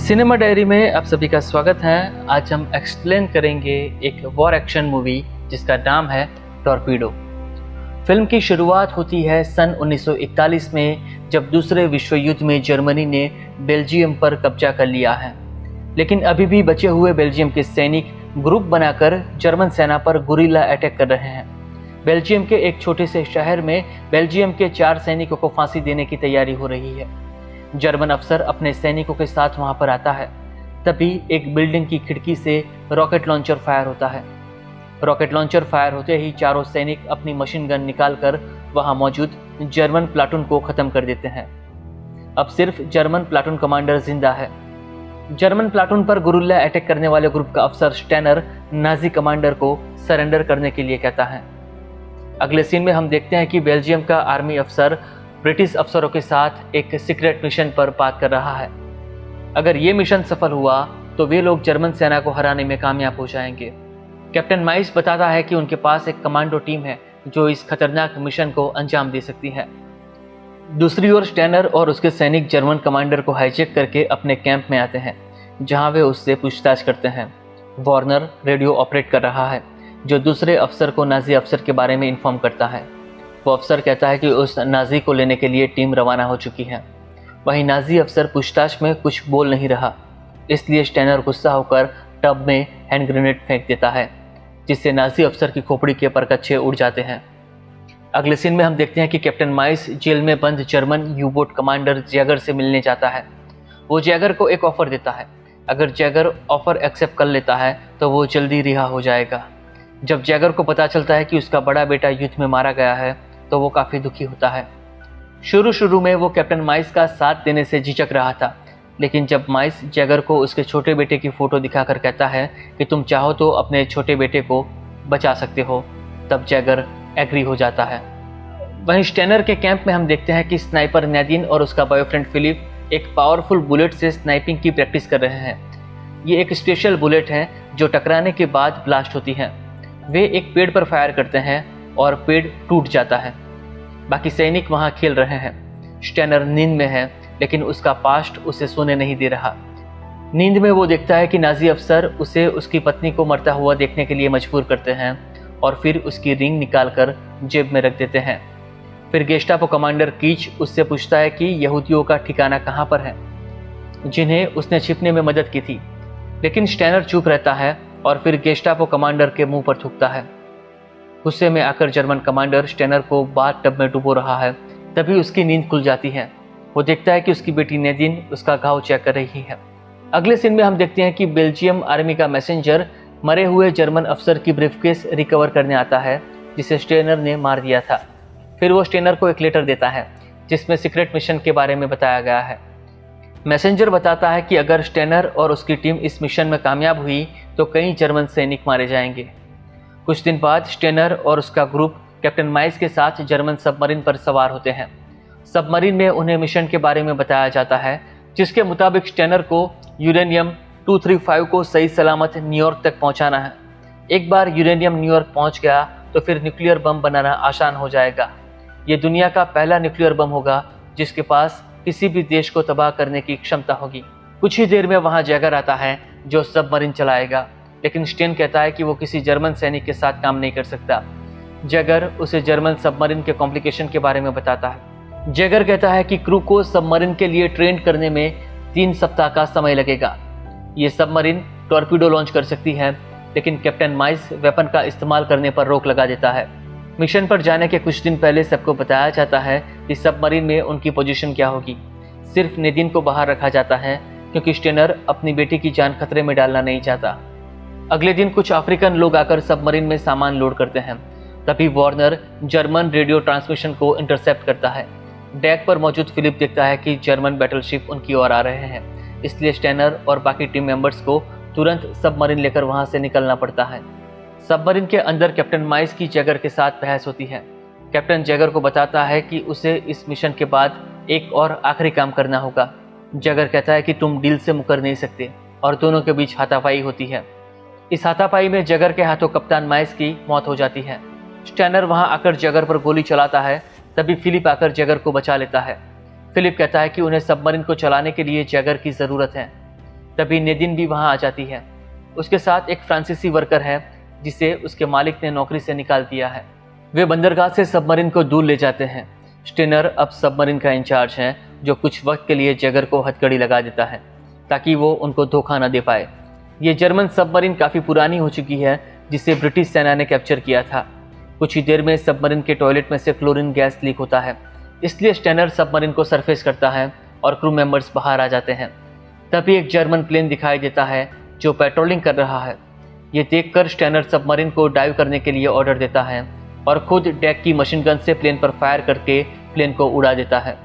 Cinema diary में आप सभी का स्वागत है। आज हम एक्सप्लेन करेंगे एक वॉर एक्शन मूवी जिसका नाम है टॉर्पीडो। फिल्म की शुरुआत होती है सन 1941 में, जब दूसरे विश्व युद्ध में जर्मनी ने बेल्जियम पर कब्जा कर लिया है। लेकिन अभी भी बचे हुए बेल्जियम के सैनिक ग्रुप बनाकर जर्मन सेना पर गुरिल्ला अटैक कर रहे हैं। बेल्जियम के एक छोटे से शहर में बेल्जियम के 4 सैनिकों को फांसी देने की तैयारी हो रही है। जर्मन अफसर अपने सैनिकों के साथ वहां पर आता है। तभी एक बिल्डिंग की खिड़की से रॉकेट लॉन्चर फायर होता है। रॉकेट लॉन्चर फायर होते ही चारों सैनिक अपनी मशीन गन निकालकर वहां मौजूद जर्मन प्लाटून को खत्म कर देते हैं। अब सिर्फ जर्मन प्लाटून कमांडर जिंदा है। जर्मन प्लाटून पर गुरिल्ला अटैक करने वाले ग्रुप का अफसर स्टेनर नाजी कमांडर को सरेंडर करने के लिए कहता है। अगले सीन में हम देखते हैं कि बेल्जियम का आर्मी अफसर ब्रिटिश अफसरों के साथ एक सीक्रेट मिशन पर बात कर रहा है। अगर ये मिशन सफल हुआ तो वे लोग जर्मन सेना को हराने में कामयाब हो जाएंगे। कैप्टन माइस बताता है कि उनके पास एक कमांडो टीम है जो इस खतरनाक मिशन को अंजाम दे सकती है। दूसरी ओर स्टेनर और उसके सैनिक जर्मन कमांडर को हाईजैक करके अपने कैंप में आते हैं, जहां वे उससे पूछताछ करते हैं। वार्नर रेडियो ऑपरेट कर रहा है, जो दूसरे अफसर को नाजी अफसर के बारे में इन्फॉर्म करता है। वो अफसर कहता है कि उस नाजी को लेने के लिए टीम रवाना हो चुकी है। वहीं नाजी अफसर पूछताछ में कुछ बोल नहीं रहा, इसलिए स्टेनर गुस्सा होकर टब में हैंड ग्रेनेड फेंक देता है, जिससे नाजी अफसर की खोपड़ी के परकच्चे उड़ जाते हैं। अगले सीन में हम देखते हैं कि कैप्टन माइस जेल में बंद German you boat commander Jaeger से मिलने जाता है। वो जैगर को एक ऑफर देता है। अगर जैगर ऑफर एक्सेप्ट कर लेता है तो वो जल्दी रिहा हो जाएगा। जब जैगर को पता चलता है कि उसका बड़ा बेटा युद्ध में मारा गया है तो वो काफ़ी दुखी होता है। शुरू में वो कैप्टन माइस का साथ देने से झिझक रहा था, लेकिन जब माइस जैगर को उसके छोटे बेटे की फ़ोटो दिखाकर कहता है कि तुम चाहो तो अपने छोटे बेटे को बचा सकते हो, तब जैगर एग्री हो जाता है। वहीं स्टेनर के कैंप में हम देखते हैं कि स्नाइपर नैदीन और उसका बॉयफ्रेंड फिलिप एक पावरफुल बुलेट से स्नाइपिंग की प्रैक्टिस कर रहे हैं। ये एक स्पेशल बुलेट है जो टकराने के बाद ब्लास्ट होती है। वे एक पेड़ पर फायर करते हैं और पेड़ टूट जाता है। बाकी सैनिक वहां खेल रहे हैं। स्टेनर नींद में है, लेकिन उसका पास्ट उसे सोने नहीं दे रहा। नींद में वो देखता है कि नाजी अफसर उसे उसकी पत्नी को मरता हुआ देखने के लिए मजबूर करते हैं और फिर उसकी रिंग निकालकर जेब में रख देते हैं। फिर गेस्टापो कमांडर कीच उससे पूछता है कि यहूदियों का ठिकाना कहाँ पर है, जिन्हें उसने छिपने में मदद की थी। लेकिन स्टेनर चुप रहता है और फिर गेस्टापो कमांडर के मुंह पर थूकता है। गुस्से में आकर जर्मन कमांडर स्टेनर को बाथ टब में डुबो रहा है। तभी उसकी नींद खुल जाती है। वो देखता है कि उसकी बेटी नैदीन उसका घाव चेक कर रही है। अगले सीन में हम देखते हैं कि बेल्जियम आर्मी का मैसेंजर मरे हुए जर्मन अफसर की ब्रीफकेस रिकवर करने आता है, जिसे स्टेनर ने मार दिया था। फिर वो स्टेनर को एक लेटर देता है जिसमें सीक्रेट मिशन के बारे में बताया गया है। मैसेंजर बताता है कि अगर स्टेनर और उसकी टीम इस मिशन में कामयाब हुई तो कई जर्मन सैनिक मारे जाएंगे। कुछ दिन बाद स्टेनर और उसका ग्रुप कैप्टन माइस के साथ जर्मन सबमरीन पर सवार होते हैं। सबमरीन में उन्हें मिशन के बारे में बताया जाता है, जिसके मुताबिक स्टेनर को यूरेनियम 235 को सही सलामत न्यूयॉर्क तक पहुंचाना है। एक बार यूरेनियम न्यूयॉर्क पहुंच गया तो फिर न्यूक्लियर बम बनाना आसान हो जाएगा। ये दुनिया का पहला न्यूक्लियर बम होगा जिसके पास किसी भी देश को तबाह करने की क्षमता होगी। कुछ ही देर में वहां जैगर आता है जो सबमरीन चलाएगा, लेकिन स्टेन कहता है कि वो किसी जर्मन सैनिक के साथ काम नहीं कर सकता। जैगर उसे जर्मन सबमरीन के कॉम्प्लिकेशन के बारे में बताता है। जैगर कहता है कि क्रू को सबमरीन के लिए ट्रेन करने में 3 सप्ताह का समय लगेगा। ये सबमरीन टॉर्पीडो लॉन्च कर सकती है, लेकिन कैप्टन माइस वेपन का इस्तेमाल करने पर रोक लगा देता है। मिशन पर जाने के कुछ दिन पहले सबको बताया जाता है कि सबमरीन में उनकी पोजीशन क्या होगी। सिर्फ नैदीन को बाहर रखा जाता है क्योंकि स्टेनर अपनी बेटी की जान खतरे में डालना नहीं चाहता। अगले दिन कुछ अफ्रीकन लोग आकर सबमरीन में सामान लोड करते हैं। तभी वार्नर जर्मन रेडियो ट्रांसमिशन को इंटरसेप्ट करता है। डेक पर मौजूद फिलिप देखता है कि जर्मन बैटलशिप उनकी ओर आ रहे हैं, इसलिए स्टेनर और बाकी टीम मेंबर्स को तुरंत सबमरीन लेकर वहां से निकलना पड़ता है। सबमरीन के अंदर कैप्टन माइस की जैगर के साथ बहस होती है। कैप्टन जैगर को बताता है कि उसे इस मिशन के बाद एक और आखिरी काम करना होगा। जैगर कहता है कि तुम डील से मुकर नहीं सकते और दोनों के बीच हाथापाई होती है। इस हाथापाई में जैगर के हाथों कप्तान माइस की मौत हो जाती है। स्टेनर वहां आकर जैगर पर गोली चलाता है। तभी फिलिप आकर जैगर को बचा लेता है। फिलिप कहता है कि उन्हें सबमरीन को चलाने के लिए जैगर की ज़रूरत है। तभी नेदिन भी वहां आ जाती है। उसके साथ एक फ्रांसीसी वर्कर है जिसे उसके मालिक ने नौकरी से निकाल दिया है। वे बंदरगाह से सबमरीन को दूर ले जाते हैं। स्टेनर अब सबमरीन का इंचार्ज है, जो कुछ वक्त के लिए जैगर को हथकड़ी लगा देता है ताकि वो उनको धोखा न दे पाए। ये जर्मन सबमरीन काफ़ी पुरानी हो चुकी है, जिसे ब्रिटिश सेना ने कैप्चर किया था। कुछ ही देर में सबमरीन के टॉयलेट में से क्लोरीन गैस लीक होता है, इसलिए स्टेनर सबमरीन को सरफेस करता है और क्रू मेंबर्स बाहर आ जाते हैं। तभी एक जर्मन प्लेन दिखाई देता है जो पेट्रोलिंग कर रहा है। ये देखकर स्टेनर सबमरीन को डाइव करने के लिए ऑर्डर देता है और खुद डेक की मशीन गन से प्लेन पर फायर करके प्लेन को उड़ा देता है।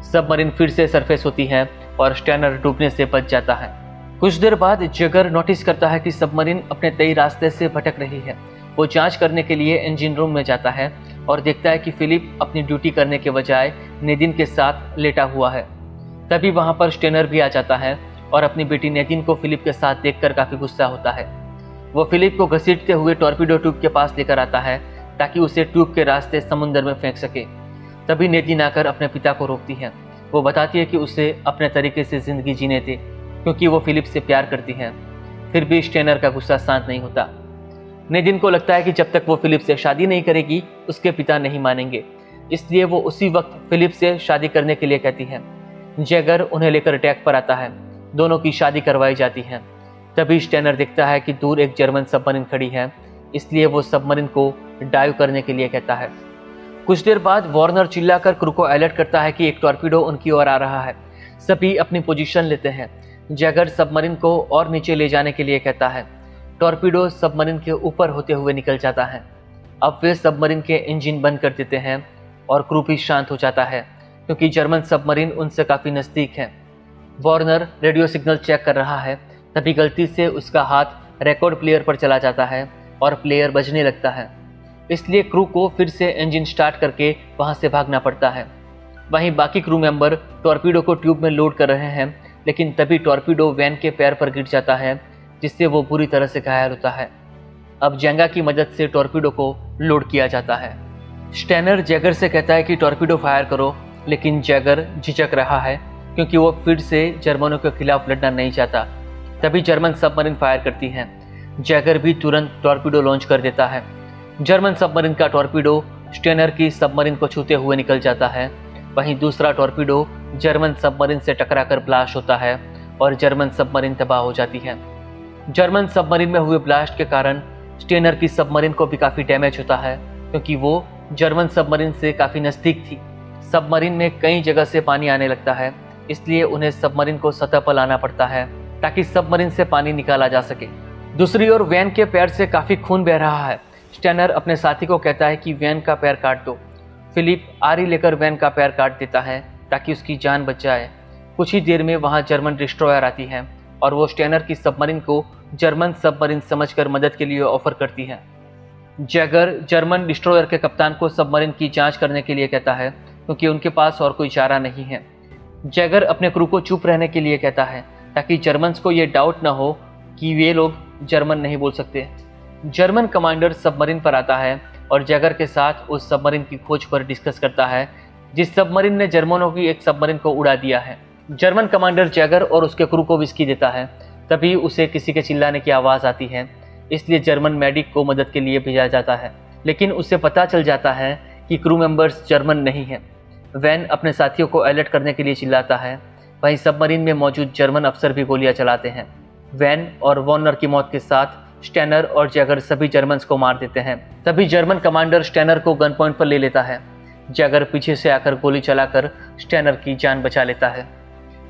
सबमरीन फिर से सरफेस होती है और स्टेनर डूबने से बच जाता है। कुछ देर बाद जैगर नोटिस करता है कि सबमरीन अपने तय रास्ते से भटक रही है। वो जांच करने के लिए इंजन रूम में जाता है और देखता है कि फिलिप अपनी ड्यूटी करने के बजाय नेदिन के साथ लेटा हुआ है। तभी वहां पर स्टेनर भी आ जाता है और अपनी बेटी नेदिन को फिलिप के साथ देखकर काफी गुस्सा होता है। वो फिलिप को घसीटते हुए टॉर्पीडो ट्यूब के पास लेकर आता है ताकि उसे ट्यूब के रास्ते समुद्र में फेंक सके। तभी नेदिन आकर अपने पिता को रोकती है। वो बताती है कि उसे अपने तरीके से जिंदगी जीने दे, क्योंकि वो फिलिप से प्यार करती है। फिर भी स्टेनर का गुस्सा शांत नहीं होता। नेदिन को लगता है कि जब तक वो फिलिप से शादी नहीं करेगी उसके पिता नहीं मानेंगे, इसलिए वो उसी वक्त फिलिप से शादी करने के लिए कहती है। जैगर उन्हें लेकर अटैक पर आता है। दोनों की शादी करवाई जाती है। तभी स्टेनर देखता है कि दूर एक जर्मन सबमरीन खड़ी है, इसलिए वो सबमरीन को डाइव करने के लिए कहता है। कुछ देर बाद वार्नर चिल्लाकर क्रू को अलर्ट करता है कि एक टॉर्पीडो उनकी ओर आ रहा है। सभी अपनी पोजीशन लेते हैं। जैगर सबमरीन को और नीचे ले जाने के लिए कहता है। टॉर्पीडो सबमरीन के ऊपर होते हुए निकल जाता है। अब वे सबमरीन के इंजन बंद कर देते हैं और क्रू भी शांत हो जाता है, क्योंकि जर्मन सबमरीन उनसे काफ़ी नज़दीक है। वार्नर रेडियो सिग्नल चेक कर रहा है, तभी गलती से उसका हाथ रिकॉर्ड प्लेयर पर चला जाता है और प्लेयर बजने लगता है। इसलिए क्रू को फिर से इंजन स्टार्ट करके वहां से भागना पड़ता है। वहीं बाकी क्रू मेंबर टॉर्पीडो को ट्यूब में लोड कर रहे हैं, लेकिन तभी टॉर्पीडो वैन के पैर पर गिर जाता है, जिससे वो बुरी तरह से घायल होता है। अब जेंगा की मदद से टॉर्पीडो को लोड किया जाता है। स्टेनर जैगर से कहता है कि टॉर्पीडो फायर करो, लेकिन जैगर झिझक रहा है क्योंकि वो फिर से जर्मनों के खिलाफ लड़ना नहीं चाहता। तभी जर्मन सबमरीन फायर करती है। जैगर भी तुरंत टॉर्पीडो लॉन्च कर देता है। जर्मन सबमरीन का टॉर्पीडो स्टेनर की सबमरीन को छूते हुए निकल जाता है। वहीं दूसरा टॉर्पीडो जर्मन सबमरीन से टकराकर ब्लास्ट होता है और जर्मन सबमरीन तबाह हो जाती है। जर्मन सबमरीन में हुए ब्लास्ट के कारण स्टेनर की सबमरीन को भी काफ़ी डैमेज होता है, क्योंकि वो जर्मन सबमरीन से काफ़ी नज़दीक थी। सबमरीन में कई जगह से पानी आने लगता है, इसलिए उन्हें सबमरीन को सतह पर लाना पड़ता है ताकि सबमरीन से पानी निकाला जा सके। दूसरी ओर वैन के पैर से काफ़ी खून बह रहा है। स्टेनर अपने साथी को कहता है कि वैन का पैर काट दो। फिलिप आरी लेकर वैन का पैर काट देता है ताकि उसकी जान बच जाए। कुछ ही देर में वहां जर्मन डिस्ट्रॉयर आती है और वो स्टेनर की सबमरीन को जर्मन सबमरीन समझकर मदद के लिए ऑफर करती है। जैगर जर्मन डिस्ट्रॉयर के कप्तान को सबमरीन की जांच करने के लिए कहता है, क्योंकि उनके पास और कोई चारा नहीं है। जैगर अपने क्रू को चुप रहने के लिए कहता है ताकि जर्मन्स को ये डाउट न हो कि वे लोग जर्मन नहीं बोल सकते। जर्मन कमांडर सबमरीन पर आता है और जैगर के साथ उस सबमरीन की खोज पर डिस्कस करता है जिस सबमरीन ने जर्मनों की एक सबमरीन को उड़ा दिया है। जर्मन कमांडर जैगर और उसके क्रू को विस्की देता है। तभी उसे किसी के चिल्लाने की आवाज़ आती है, इसलिए जर्मन मेडिक को मदद के लिए भेजा जाता है, लेकिन उसे पता चल जाता है कि क्रू मेंबर्स जर्मन नहीं हैं। वैन अपने साथियों को अलर्ट करने के लिए चिल्लाता है। वहीं सबमरीन में मौजूद जर्मन अफसर भी गोलियां चलाते हैं। वैन और वॉर्नर की मौत के साथ स्टेनर और जैगर सभी जर्मन्स को मार देते हैं। तभी जर्मन कमांडर स्टेनर को गन पॉइंट पर ले लेता है। जैगर पीछे से आकर गोली चलाकर स्टेनर की जान बचा लेता है।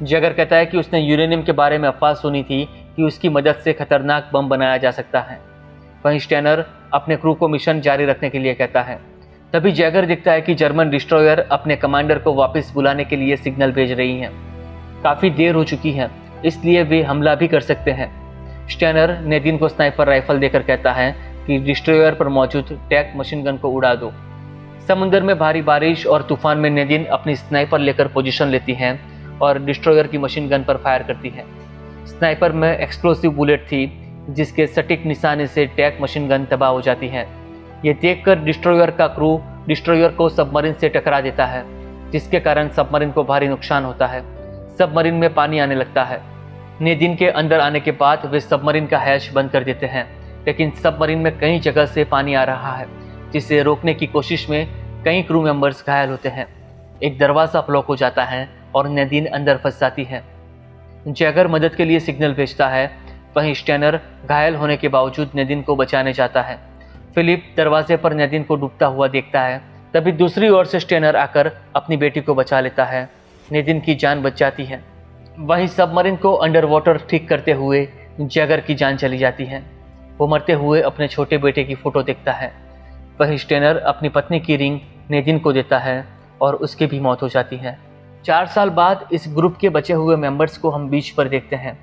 जैगर कहता है कि उसने यूरेनियम के बारे में अफवाह सुनी थी कि उसकी मदद से खतरनाक बम बनाया जा सकता है। वहीं स्टेनर अपने क्रू को मिशन जारी रखने के लिए कहता है। तभी जैगर दिखता है कि जर्मन डिस्ट्रॉयर अपने कमांडर को वापस बुलाने के लिए सिग्नल भेज रही हैं। काफ़ी देर हो चुकी है, इसलिए वे हमला भी कर सकते हैं। स्टेनर नेदिन को स्नाइपर राइफल देकर कहता है कि डिस्ट्रॉयर पर मौजूद टैंक मशीन गन को उड़ा दो। समुद्र में भारी बारिश और तूफान में नेदिन अपनी स्नाइपर लेकर पोजीशन लेती हैं और डिस्ट्रॉयर की मशीन गन पर फायर करती है। स्नाइपर में एक्सप्लोसिव बुलेट थी, जिसके सटीक निशाने से टैंक मशीन गन तबाह हो जाती है। ये देखकर डिस्ट्रॉयर का क्रू डिस्ट्रॉयर को सबमरीन से टकरा देता है, जिसके कारण सबमरीन को भारी नुकसान होता है। सबमरीन में पानी आने लगता है। नेदिन के अंदर आने के बाद वे सबमरीन का हैच बंद कर देते हैं, लेकिन सबमरीन में कई जगह से पानी आ रहा है, जिसे रोकने की कोशिश में कई क्रू मेंबर्स घायल होते हैं। एक दरवाज़ा ब्लॉक हो जाता है और नेदिन अंदर फंस जाती है। जैगर मदद के लिए सिग्नल भेजता है, वहीं स्टेनर घायल होने के बावजूद नेदिन को बचाने जाता है। फिलिप दरवाजे पर नेदिन को डूबता हुआ देखता है, तभी दूसरी ओर से स्टेनर आकर अपनी बेटी को बचा लेता है। नेदिन की जान बच जाती है। वहीं सबमरीन को अंडर वाटर ठीक करते हुए जैगर की जान चली जाती है। वो मरते हुए अपने छोटे बेटे की फ़ोटो देखता है। वहीं स्टेनर अपनी पत्नी की रिंग नेदिन को देता है और उसकी भी मौत हो जाती है। 4 साल बाद इस ग्रुप के बचे हुए मेंबर्स को हम बीच पर देखते हैं।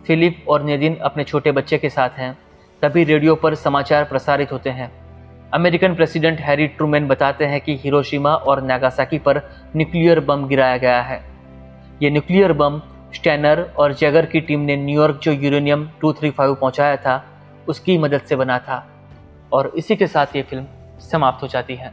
फिलिप और नेदिन अपने छोटे बच्चे के साथ हैं। तभी रेडियो पर समाचार प्रसारित होते हैं। अमेरिकन प्रेसिडेंट हैरी ट्रूमैन बताते हैं कि हिरोशिमा और नागासाकी पर न्यूक्लियर बम गिराया गया है। ये न्यूक्लियर बम स्टेनर और जैगर की टीम ने न्यूयॉर्क जो यूरेनियम 235 पहुंचाया था, उसकी मदद से बना था। और इसी के साथ ये फिल्म समाप्त हो जाती है।